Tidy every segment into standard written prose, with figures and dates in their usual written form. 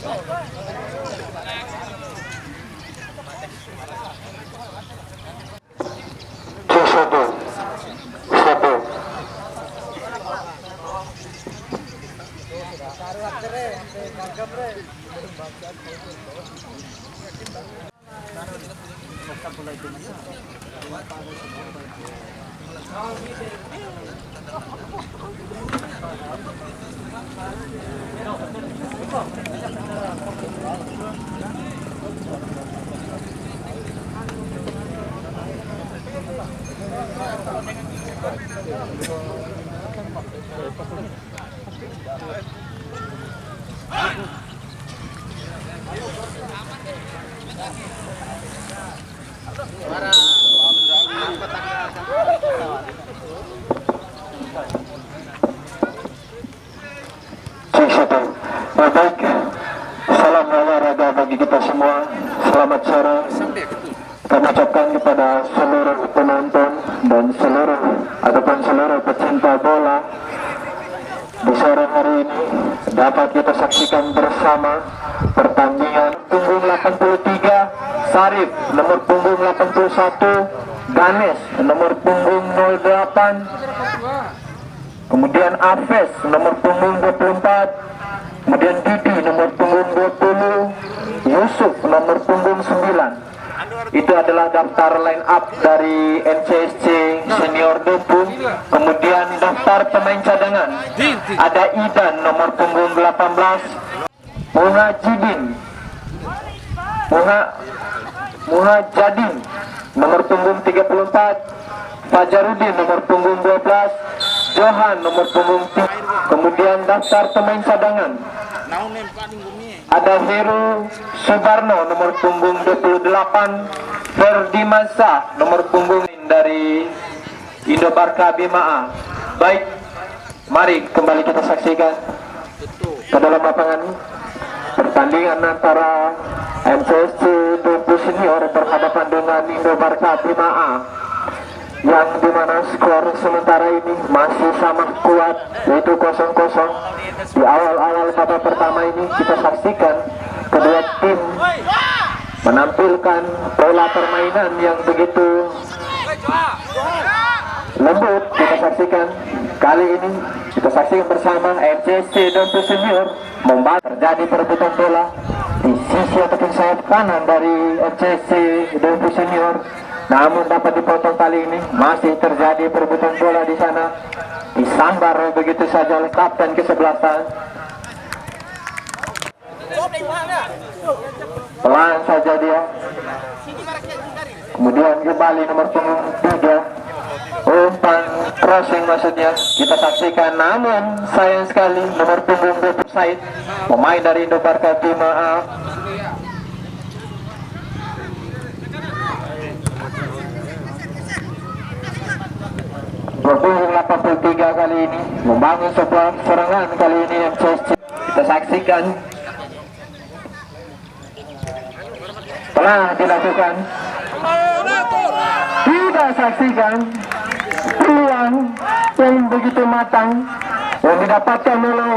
Baik, salam olahraga bagi kita semua. Selamat sore. Kami ucapkan kepada seluruh penonton dan seluruh pecinta bola di sore hari ini dapat kita saksikan bersama pertandingan punggung 83 Sarif nomor punggung 81, Ganes nomor punggung 08, kemudian Afes nomor punggung 24, kemudian Didi nomor punggung 20, Yusuf nomor punggung 9. Itu adalah daftar line up dari NCSC Senior Dempung. Kemudian daftar pemain cadangan, ada Idan nomor punggung 18, Muhajadin nomor punggung 34, Fajarudin nomor punggung 12, Johan nomor punggung 3. Kemudian daftar pemain cadangan, ada Heru Subarno nomor punggung 28, Ferdi Masa nomor punggung dari Indobarka Bima A. Baik, mari kembali kita saksikan ke dalam lapangan pertandingan antara MCSC Dempung Senior berhadapan dengan Indobarka Bima A, yang dimana skor sementara ini masih sama kuat, yaitu 0-0. Di awal-awal babak pertama ini kita saksikan kedua tim menampilkan pola permainan yang begitu lembut. Kita saksikan kali ini, kita saksikan bersama MCSC Dempung Senior membalas, terjadi perebutan bola di sisi ataupun sayap kanan dari MCSC Dempung Senior. Namun dapat dipotong kali ini, masih terjadi perebutan bola di sana, disambar begitu saja oleh kapten kesebelasan. Pelan saja dia. Kemudian kembali nomor punggung 3, umpan crossing maksudnya kita saksikan. Namun sayang sekali nomor punggung 20 Said, pemain dari Indobarka Bima A, punggung 83 kali ini membangun sebuah serangan. Kali ini MCSC kita saksikan telah dilakukan, kita saksikan peluang yang begitu matang yang didapatkan oleh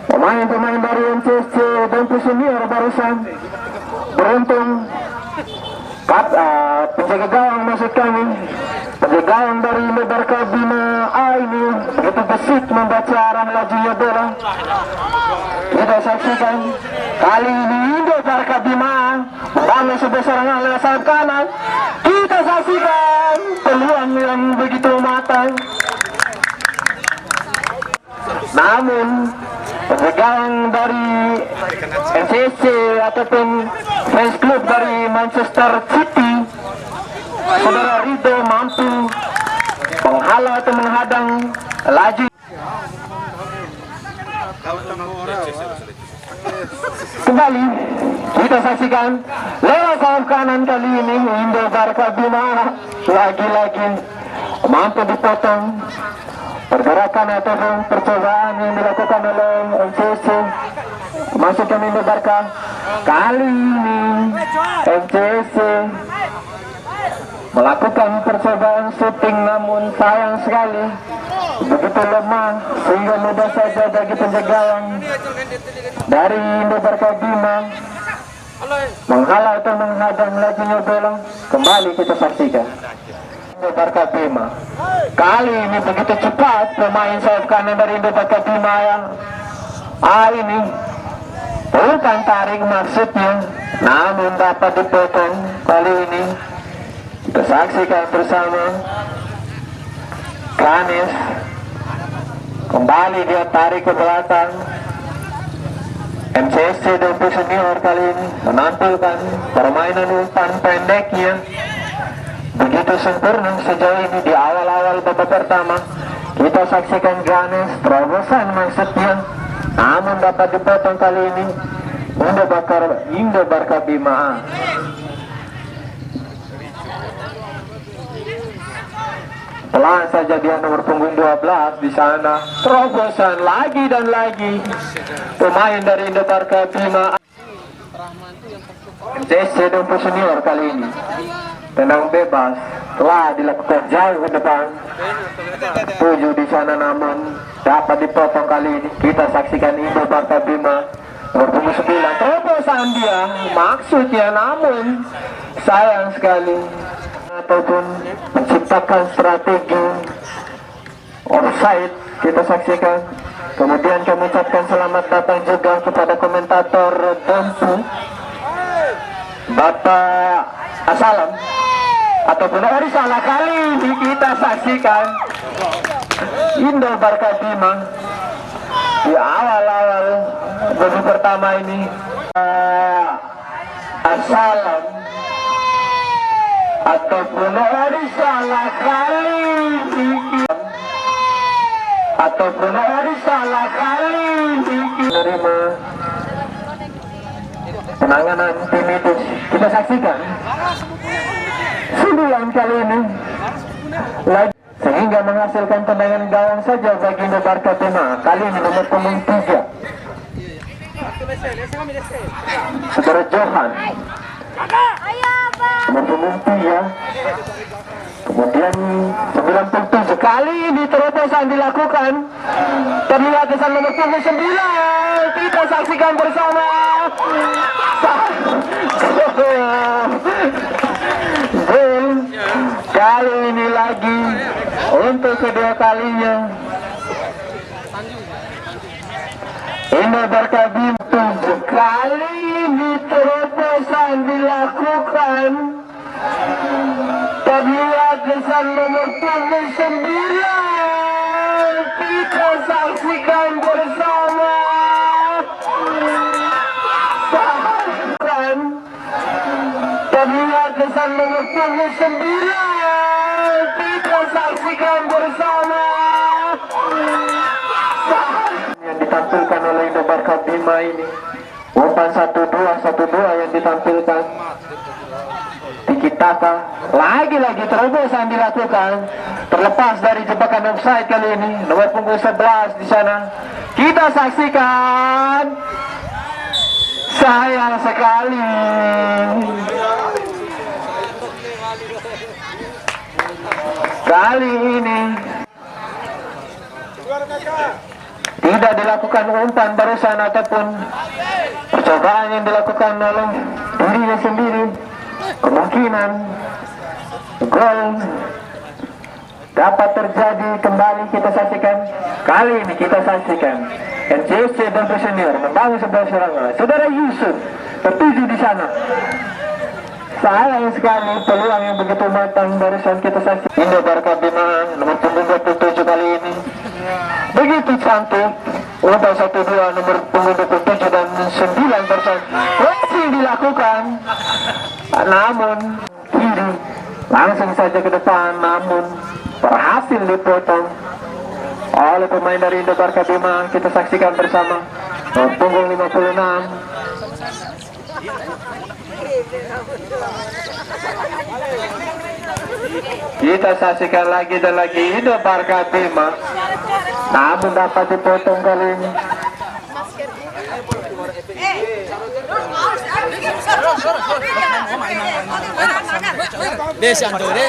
pemain-pemain dari MCSC Dempung Senior barusan. Beruntung penjaga gawang maksud kami, penjaga gawang dari Indobarka Bima A ini begitu gesit membaca arah lajunya bola. Kita saksikan kali ini Indobarka Bima A membangun sebuah serangan lewat sayap kanan. Kita saksikan peluang yang begitu matang, namun penjagaan dari MCSC ataupun fans club dari Manchester City, saudara Rido, mampu menghalau atau menghadang laju. Kembali kita saksikan lewat sayap kanan kali ini Indobarka Bima lagi-lagi mampu dipotong pergerakan atau percobaan yang dilakukan oleh MCSC masuk ke Indobarka. Kali ini MCSC melakukan percobaan syuting, namun sayang sekali begitu lemah sehingga mudah saja bagi penjagaan dari Indo Barca Bima menghalau atau menghadang lajunya bola. Kembali kita saksikan Indo Barca Bima. Kali ini begitu cepat pemain sayap kanan dari Indo Barca Bima yang ini bukan tarik maksudnya, namun dapat dipotong. Kali ini kita saksikan bersama Ganes. Kembali dia tarik ke belakang. MCSC Dompu Senior kali ini menampilkan permainan umpan pendeknya begitu sempurna sejauh ini di awal-awal babak pertama. Kita saksikan Ganes terobosan maksudnya, namun dapat dipotong kali ini Indo Barca Bima. Pelan saja dia nomor punggung 12 di sana. Terobosan lagi dan lagi pemain dari Indo Barca Bima. JC Dompu Senior kali ini tenang bebas telah dilakukan jauh ke depan. 7 di sana namun dapat dipotong kali ini. Kita saksikan Indo Barca Bima nomor punggung 9. Terobosan dia maksudnya, namun sayang sekali ataupun menciptakan strategi offside. Kita saksikan. Kemudian kami ucapkan selamat datang juga kepada komentator Dompu Bapak Asalam ataupun Orisala. Kali ini kita saksikan Indo Barca Bima di awal-awal babak pertama ini. Asalam ataupun Orisala kali ini ataupun Orisala kali ini menerima penanganan tim itu. Kita saksikan 9 kali ini lagi sehingga menghasilkan tendangan gawang saja bagi Indo Barca Bima. Kali ini nomor punggung 3 saudara Johan nomor punggung 3. Kemudian 97 kali ini terobosan dilakukan. Terlihat di sana nomor punggung 9. Kita saksikan bersama. Gol kali ini lagi untuk kedua kalinya. Indo Barca Bima 7 kali ini terobosan dilakukan. Terlihat kesan nomor punggung 9. Kita saksikan bersama. Terlihat kesan nomor punggung 9. Kita saksikan bersama. Yang ditampilkan oleh Indo Barca Bima ini umpan 1-2 yang ditampilkan. Tiki-taka lagi-lagi terobosan dilakukan, terlepas dari jebakan offside kali ini. Nomor punggung 11 di sana. Kita saksikan. Sayang sekali kali ini tidak dilakukan umpan barusan ataupun percobaan yang dilakukan oleh dirinya sendiri. Kemungkinan gol dapat terjadi kembali. Kita saksikan kali ini. Kita saksikan MCSC Dompu Senior membangun sebuah serangan. Saudara Yusuf tertuju di sana. Sayang sekali peluang yang begitu matang barusan kita saksikan. Indo Barca Bima nomor punggung 27 kali ini begitu cantik. Umpan 1-2 nomor punggung 27 dan 9 persen masih dilakukan, namun kiri langsung saja ke depan, namun berhasil dipotong oleh pemain dari Indo Barca Bima. Kita saksikan bersama punggung 56. Kita saksikan lagi dan lagi Indo Barca Bima, namun dapat dipotong kali ini. Desi Andore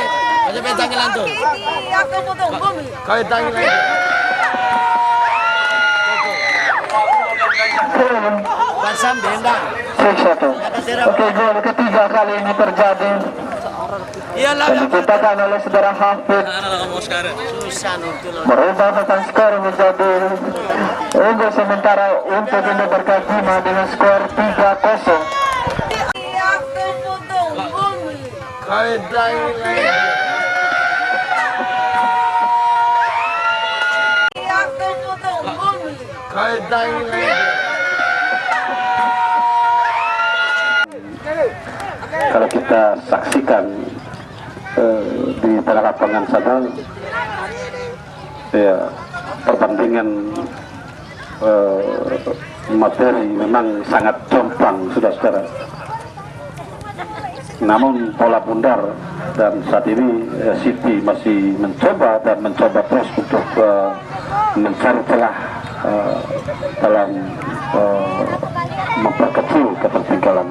Aja petangin lanjut. Aku potong bumi. Kau petangin lanjut. Barsam bendang. 6-1. Oke, gol ketiga kali ini terjadi. Iyalah. Dan diciptakan oleh saudara Hafid. Susah nonton. Berubah total skor menjadi unggul sementara untuk Indo Berkah Bima dengan skor 3-0. Aku potong bumi. Kau petangin lanjut. Aku potong bumi. Kau petangin lanjut. Kalau kita saksikan di tengah lapangan sana, ya perbandingan materi memang sangat jomplang, saudara-saudara. Namun pola bundar dan saat ini Siti masih mencoba terus untuk mencari celah dalam memperkecil ketertinggalan.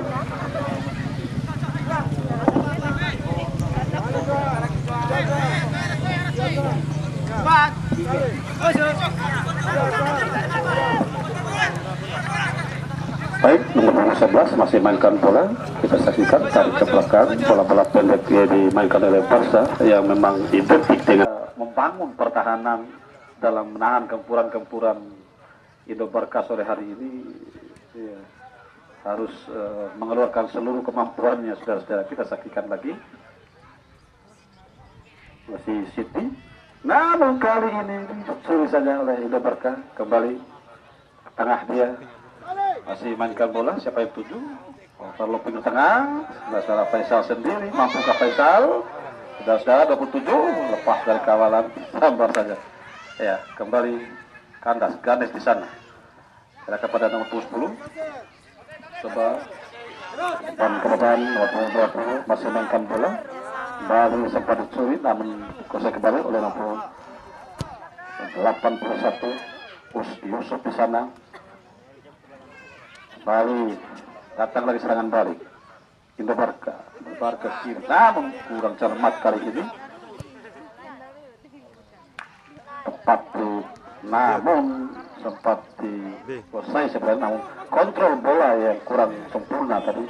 Baik, nomor 11 masih mainkan bola. Kita saksikan tarik ke belakang, bola-bola pendek dia dimainkan oleh Barca yang memang identik dengan membangun pertahanan dalam menahan gempuran-gempuran Indo Barca sore hari ini. Ya, harus mengeluarkan seluruh kemampuannya, saudara-saudara. Kita saksikan lagi. Masih Siti. Namun kali ini dicuri saja oleh Indo Barca. Kembali ke tengah dia. Masih mainkan bola, siapa yang tuju? Overlapping ke tengah, saudara Faisal sendiri, mampukah Faisal? Saudara-saudara 27, lepas dari kawalan, sambar saja. Ya, kembali kandas, Ganes di sana. Kira kepada nomor 10. Coba depan ke depan, nomor 20, masih mainkan bola. Baru sempat dicuri, namun kuasai kembali oleh nomor 81, Yusuf di sana. Bali datang lagi serangan balik. Indo Barca kiri, namun kurang cermat kali ini. Tepat di, namun sempat dikuasai sebenarnya, namun kontrol bola yang kurang sempurna tadi.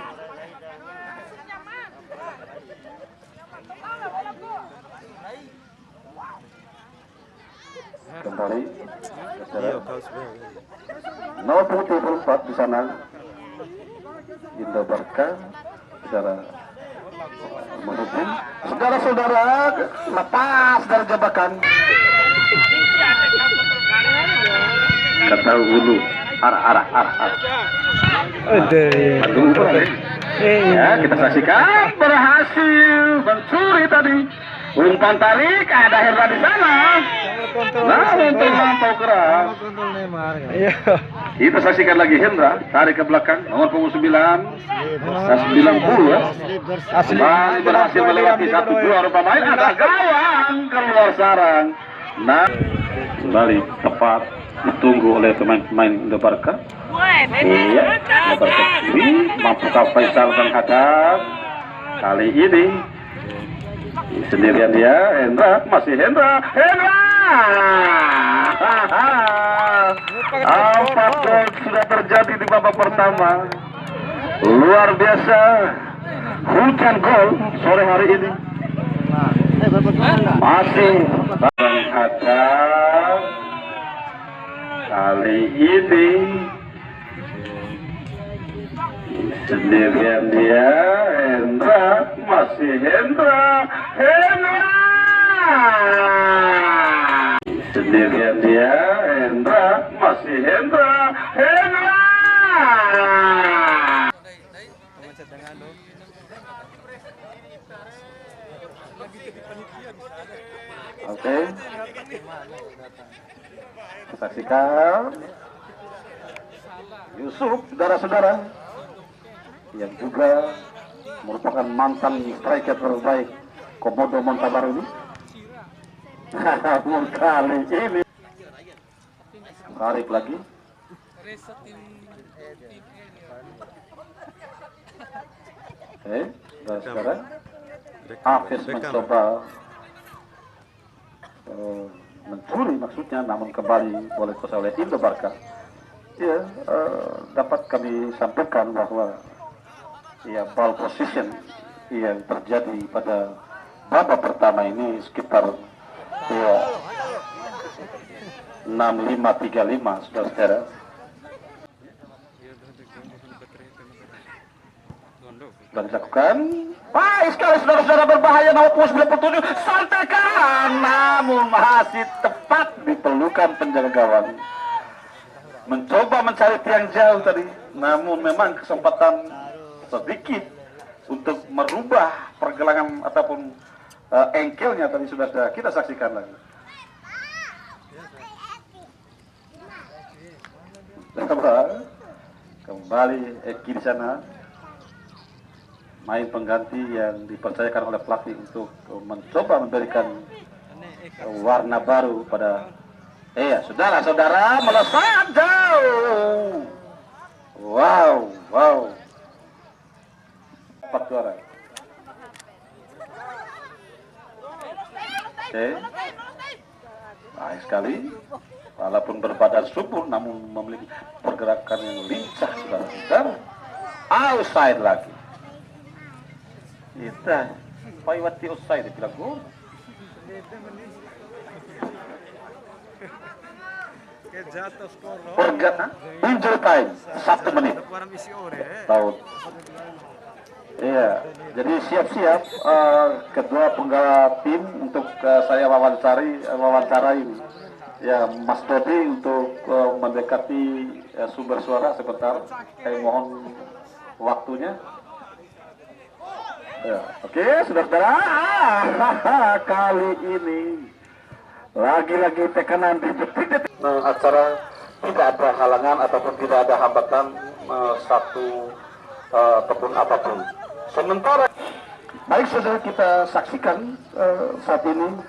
Kembali nomor 74 di sana Indo Barca, saudara menuju, saudara-saudara lepas dari jebakan. Kata hulu arah. Ya, kita saksikan berhasil mencuri tadi. Umpan tarik, ada Hendra di sana. Nah, untuk lampau keras. Kita saksikan lagi Hendra, tarik ke belakang, nomor punggung 9, 90 ya. Kembali berhasil melewati 1-2 pemain, ada gawang keluar sarang. Nah, kembali tepat ditunggu oleh pemain-pemain Indo Barca. Iya, Indo Barca ini mampukah Faisal menghadap? Kali ini sendirian dia, Hendra, masih Hendra. Empat gol sudah terjadi di babak pertama. Luar biasa, hujan gol sore hari ini. Masih ada kali ini sendirian dia, Hendra, masih Hendra. Sendirian dia, Hendra, masih Hendra. Oke, saksikan Yusuf, saudara-saudara, yang juga merupakan mantan striker terbaik Komodo Montabaru ini. Namun kali ini tarik lagi. Saudara, Hafiz mencoba mencuri maksudnya, namun kembali boleh dikuasai oleh Indo Barca. Ya, dapat kami sampaikan bahwa ya ball position yang terjadi pada babak pertama ini sekitar ya 65-35 saudara-saudara. Sudah dilakukan. Baik sekali saudara-saudara, berbahaya nomor 97 santekan, namun masih tepat di pelukan penjaga gawang. Mencoba mencari tiang jauh tadi, namun memang kesempatan sedikit untuk merubah pergelangan ataupun engkelnya tadi sudah kita saksikan lagi. Kembali Eki di sana, main pengganti yang dipercayakan oleh pelatih untuk mencoba memberikan warna baru pada saudara-saudara, melesat jauh. Wow. Empat suara. Oke. Baik sekali. Walaupun berbadan subur, namun memiliki pergerakan yang lincah, saudara-saudara. Outside lagi. Kita Paiwati outside dibilang gol. Pergerakan injury time 1 menit. Tahun. Iya, jadi siap-siap kedua penggawa tim untuk saya wawancarai ya Mas Dodi untuk mendekati sumber suara sebentar. Saya mohon waktunya. Ya, oke, saudara-saudara, kali ini lagi-lagi tekanan di detik-detik acara tidak ada halangan ataupun tidak ada hambatan ataupun apapun. Sementara baik saudara, kita saksikan saat ini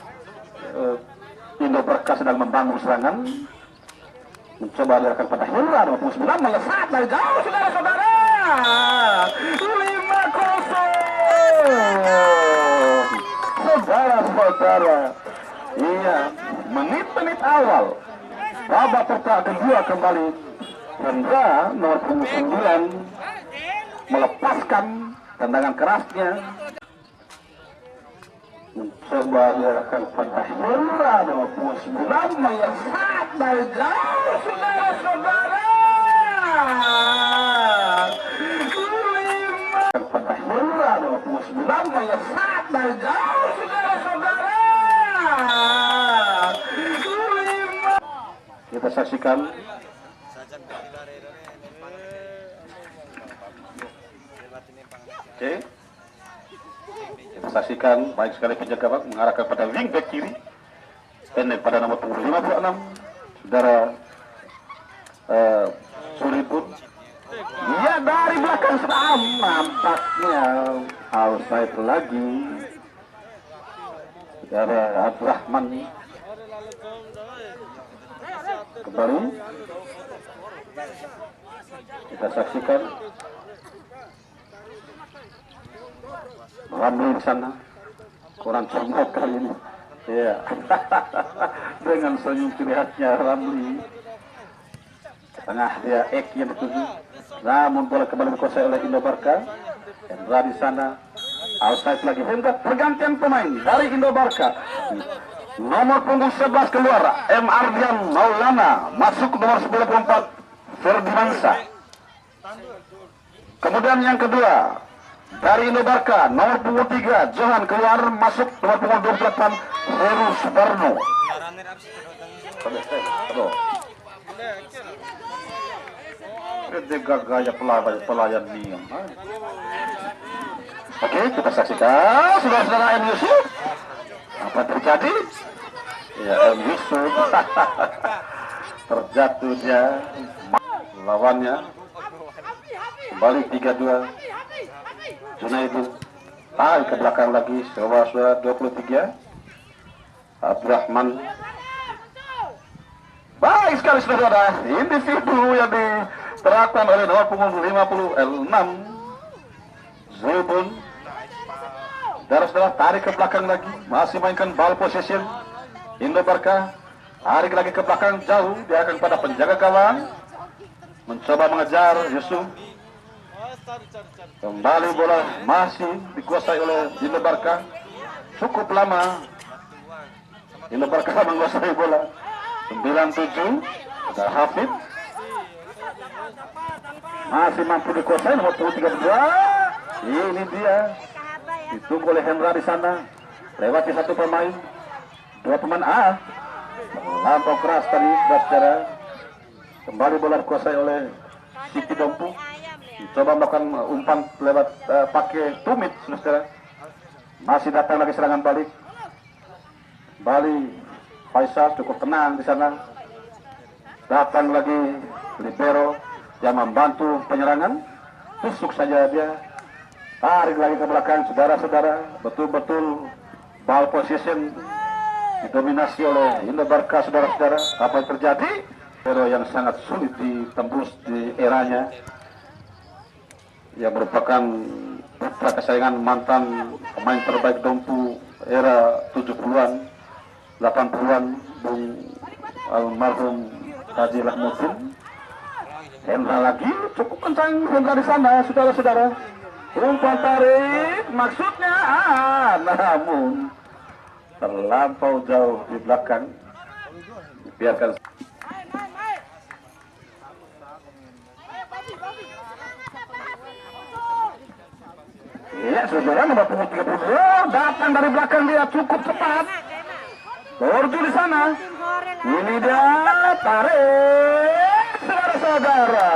Indo Barca sedang membangun serangan, mencoba diarahkan pada Hilra 29 melesat dari jauh, saudara-saudara. 5-0 saudara-saudara. Iya, menit-menit awal babak pertama kedua kembali Hendra nomor 9 melepaskan tendangan kerasnya, mencoba diarahkan pada Hendra nomor 9 melesat dari jauh, saudara-saudara. Pada Hendra nomor 9 melesat dari jauh, saudara-saudara. Kita saksikan kita saksikan baik sekali penjaga gawang mengarahkan pada wingback kiri pendek pada nomor 56 saudara Suripun. Dia dari belakang seram, nampaknya outside lagi saudara Abdurrahman. Kembali kita saksikan Ramli di sana, kurang cermat kali ini. Ya, dengan senyum terlihatnya Ramli. Tengah dia Eki yang dituju, namun bola kembali dikuasai oleh Indo Barca. Hendra di sana, outside lagi. Hendra pergantian pemain dari Indo Barca. Nomor punggung 11 keluar, M. Ardian Maulana, masuk nomor 94 Ferdimansa. Kemudian yang kedua dari Indo Barca, nomor punggung 3 Johan keluar, masuk nomor punggung 28 Heru Subarno. Gaya pelayan nih. Oke, kita saksikan saudara-saudara M. Yusuf. Apa terjadi? Ya, M. Yusuf terjatuhnya lawannya kembali 3-2. Junaidin tarik ke belakang lagi, saudara 23 Abdurrahman. Baik sekali saudara, individu yang diterapkan oleh nomor punggung 56 Zulbun. Saudara-saudara tarik ke belakang lagi, masih mainkan ball possession. Indo Barca tarik lagi ke belakang jauh, dia akan pada penjaga gawang, mencoba mengejar Yusuf. Kembali bola masih dikuasai oleh Indo Barca. Cukup lama Indo Barca menguasai bola. 97 ada Hafid, masih mampu dikuasai nomor 32. Ini dia ditunggu oleh Hendra di sana, lewati satu pemain, dua pemain lampau keras tadi saudara. Kembali bola dikuasai oleh Siti Dompu, coba melakukan umpan lewat pakai tumit saudara. Masih datang lagi serangan balik. Bali Faisal cukup tenang di sana. Datang lagi libero yang membantu penyerangan. Tusuk saja dia. Tarik lagi ke belakang saudara-saudara. Betul-betul ball position didominasi oleh Indo Barca saudara-saudara. Apa yang terjadi? Libero yang sangat sulit ditembus di eranya. Yang merupakan putra kesayangan mantan pemain terbaik Dompu era 70-an, 80-an, Bung almarhum Haji Lahmuddin. Hendra lagi, cukup kencang Hendra di sana, saudara-saudara. Umpan tarik, maksudnya, namun terlampau jauh di belakang. Biarkan. Ya, saudara, nomor 32 datang dari belakang, dia cukup cepat. Borju di sana. Ini dia tarik, saudara-saudara.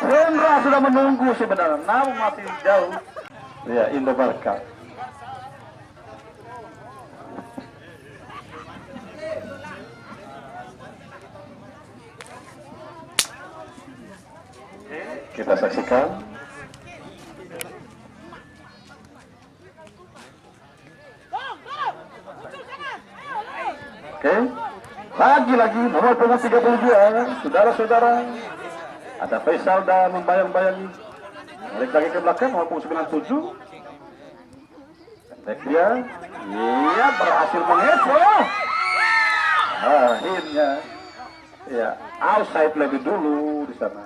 Hendra sudah menunggu sebenarnya, namun masih jauh. Ya, Indo Barca. Kita saksikan. Oke, lagi-lagi nomor punggung 32, saudara-saudara. Ada Faisal dan membayang-bayangi. Balik lagi ke belakang, nomor punggung 97. Pendek dia, iya berhasil mengeco. Akhirnya, ya outside lebih dulu di sana.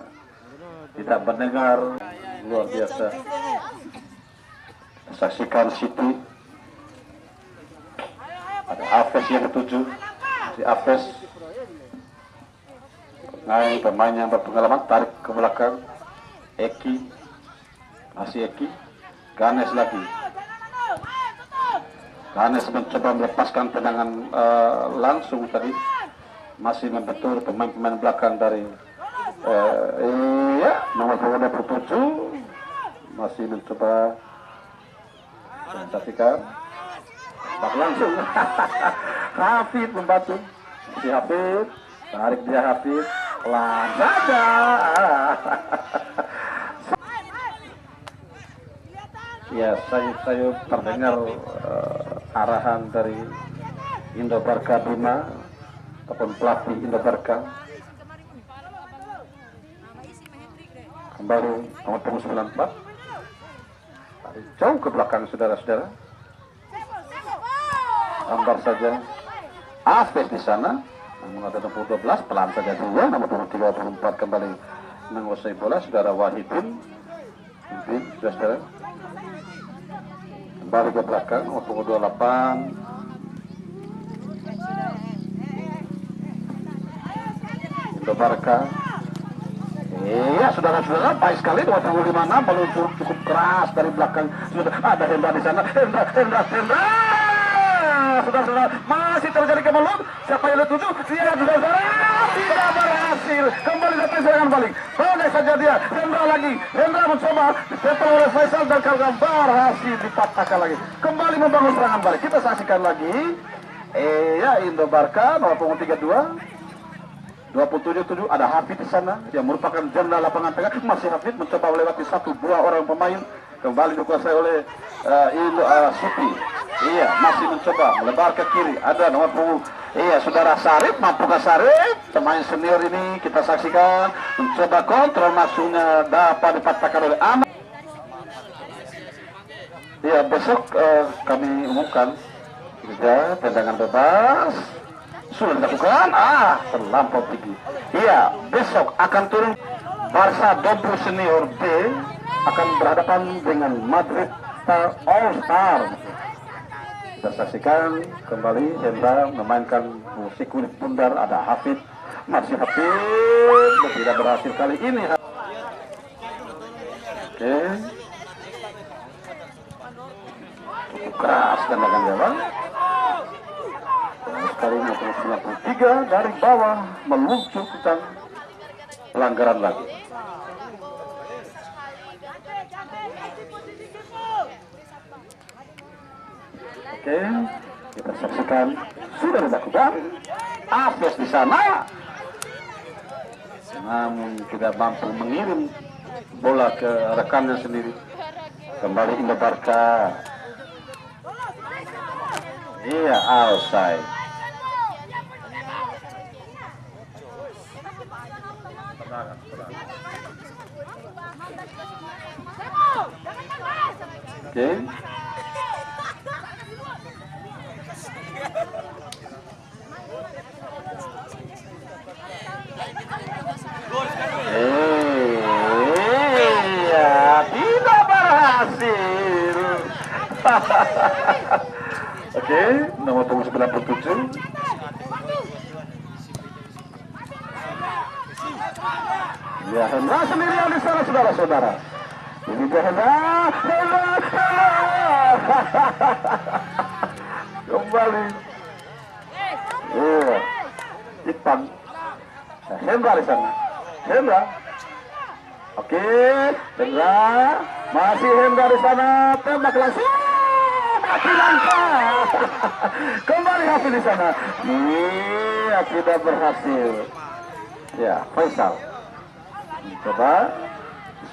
Tidak mendengar, luar biasa. Saksikan Siti. Ada Afes yang ketujuh, si Afes, naik pemain yang berpengalaman, tarik ke belakang. Eki, masih Eki. Ganes lagi. Ganes mencoba melepaskan tendangan langsung tadi, masih membentur pemain-pemain belakang dari nomor 27 masih mencoba mencatatkan. Langsung Hafid membantu si Hafid, tarik dia Hafid, pelan saja. Ya, saya terdengar arahan dari Indo Barca Bima ataupun pelatih Indo Barca. Kembali nomor punggung 94, tarik jauh ke belakang saudara-saudara. Gambar saja Afes di sana, namun ada nomor 12 pelan saja dua, nomor 34 kembali menguasai bola saudara Wahidin, saudara. Kembali ke belakang nomor 28. Indo Barca. Iya, saudara-saudara, baik sekali nomor 56 meluncur cukup keras dari belakang. Sudah ada Hendra di sana, Hendra. Saudara-saudara, masih terjadi kemelut. Siapa yang tuju? Dia saudara tidak berhasil. Kembali datang serangan balik. Boleh saja dia. Hendra lagi. Hendra mencoba disetel oleh Faisal dan kawan berhasil dipatahkan lagi. Kembali membangun serangan balik. Kita saksikan lagi. Indo Barca nomor punggung 32. 27 ada Hafid di sana yang merupakan jenderal lapangan tengah. Masih Hafid mencoba melewati satu dua orang pemain. Kembali dikuasai oleh Supi. Iya, masih mencoba melebar ke kiri. Ada nomor punggung. Iya, saudara Sarip, mampukah Sarip? Pemain senior ini kita saksikan mencoba kontrol masuknya, dapat dipatahkan oleh Ahmad. Iya, besok kami umumkan Tiga, tendangan bebas. Sudah dilakukan. Terlampau tinggi. Iya, besok akan turun Barca Dompu Senior B akan berhadapan dengan Madrid Star All Star. Kita saksikan kembali Hendra memainkan musik kulit bundar. Ada Hafid, masih Hafid, tidak berhasil kali ini. Oke, cukup keras tendangan bebas. Kali 93 dari bawah meluncur tentang pelanggaran lagi. Oke, kita saksikan sudah dilakukan Apes di sana, namun tidak mampu mengirim bola ke rekannya sendiri. Kembali Indo Barca. Iya, outside. Oke. Tidak berhasil. Oke, nomor punggung 97. Ya, Hendra sendirian di sana, saudara-saudara. Ini dia Hendra. Kembali. Iya, Ipan. Nah, Hendra di sana. Hendra. Oke, Hendra. Masih Hendra di sana. Tembak langsung. Kembali Hafid di sana. Iya, tidak berhasil. Ya, Faisal. Coba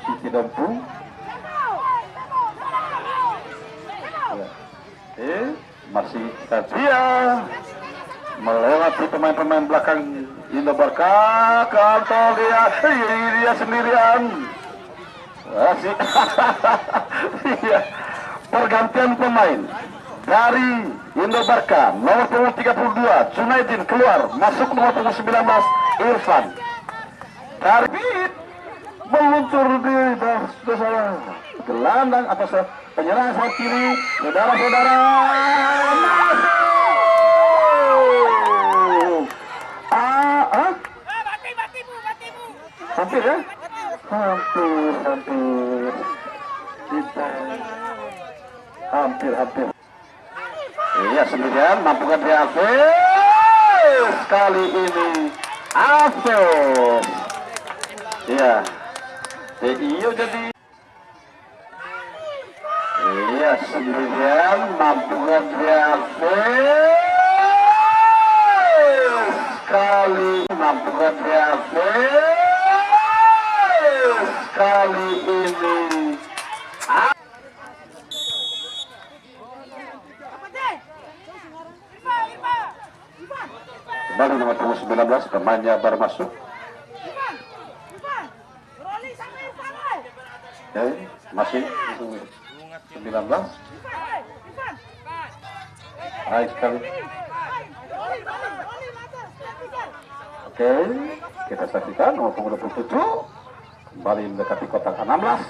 Siti Dompu. Ya. Oke, masih Tazia melewati pemain-pemain belakang Indo Barca. Kantong dia sendirian. Masih. Iya. Pergantian pemain dari Indo Barca, nomor punggung 32 Junaidin keluar, masuk nomor punggung 19 Irfan. David meluncur di dasar gelandang atas penyerang sayap kiri, saudara-saudara. Hampir ya? Hampir. Kita hampir. Iya, sendirian mampukan dia Hafiz. Kali ini Hafiz. Iya. Iyo jadi. Iya, sendirian mampukan dia Hafiz. Kali mampukan dia Hafiz. Kali ini kembali nomor punggung 19 pemainnya baru masuk. Oke, masih 19. Baik sekali. Oke, kita saksikan nomor punggung 27 kembali mendekati kotak 16.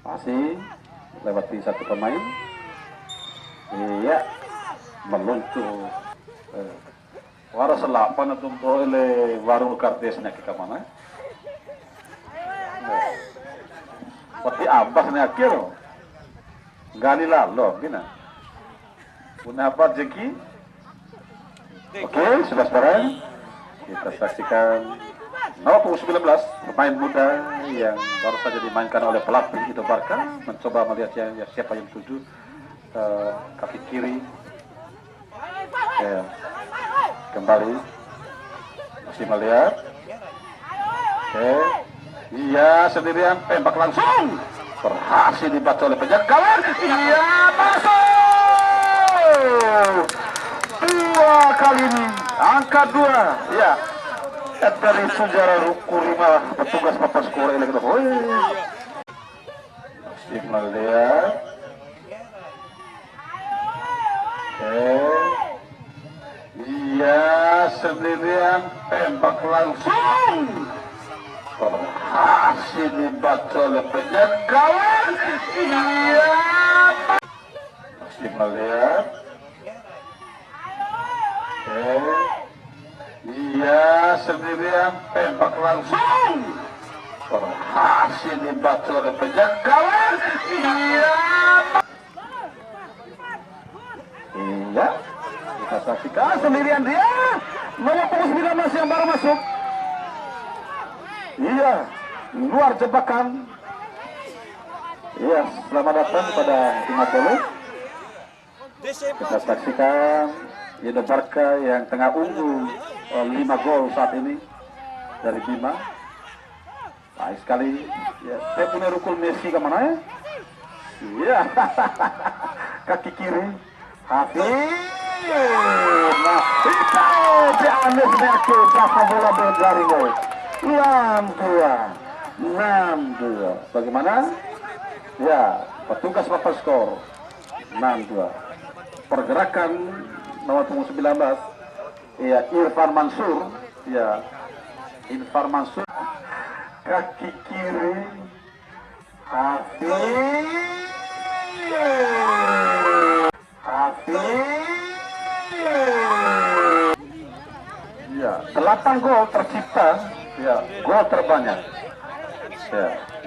Masih lewati satu pemain. Iya, meluncur. Wara selapan atau oleh warung kartesnya ke mana? Pati abas ni akhir. Gani lalu, gina. Punya apa Jeki? Oke, sudah sekarang kita saksikan nomor punggung 19 pemain muda yang baru saja dimainkan oleh pelatih Indo Barca, mencoba melihat siapa yang tuju kaki kiri. Ya. Kembali masih melihat. Oke, iya sendirian tembak langsung berhasil dibaca oleh penjaga gawang. Iya, masuk dua kali ini, angka 2. Ya, dari sejarah ruku 5 petugas papan skor elektro. Masih melihat. Iya, sendirian tembak langsung. Berhasil dibaca oleh penjaga gawang. Iya. Masih melihat. Iya, sendirian tembak langsung. Berhasil dibaca oleh penjaga gawang. Iya. Iya. Kita saksikan sendirian dia. Nomor punggung 19 yang baru masuk. Iya, luar jebakan. Iya, selamat datang pada Timapolo. Kita saksikan Indo Barca yang tengah unggul 5 gol saat ini dari Bima. Baik sekali. Ya, saya punya rukul Messi kemana ya? Iya, kaki kiri. Hafiz. Nah, itu di Anis Meki berapa bola dari gol? 6-2. Bagaimana? Ya, petugas papan skor 6-2. Pergerakan nomor punggung 19. Ya, Irfan Mansur. Ya, Irfan Mansur. Kaki kiri. Hafiz. Ya, 8 gol tercipta. Ya, gol terbanyak.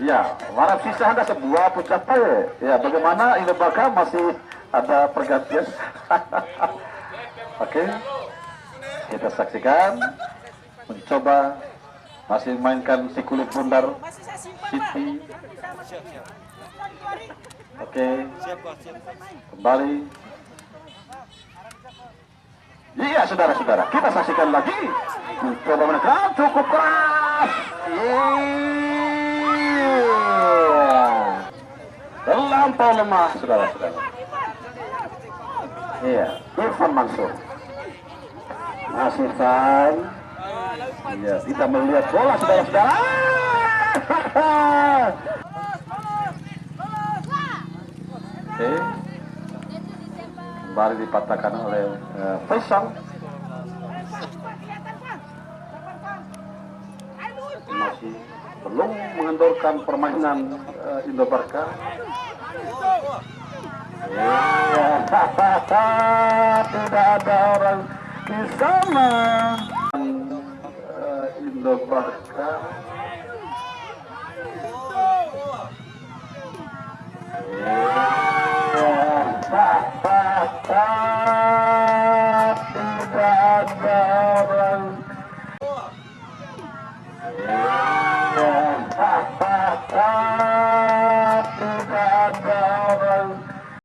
Ya, harap sisa Anda sebuah pencapaian. Ya, bagaimana Indo Barca masih ada pergantian. Oke, kita saksikan mencoba masih mainkan si kulit bundar City. Oke, kembali. Iya, saudara-saudara, kita saksikan lagi. Coba menekan, cukup keras. Iya, terlampau lemah, saudara-saudara. Iya, Irfan Mansur. Masih Fan. Iya, kita melihat bola, saudara-saudara. Oke, kembali dipatahkan oleh Faisal. Masih belum mengendorkan permainan Indo Barca. Tidak ada orang di sana. Indo Barca. Tidak ada orang.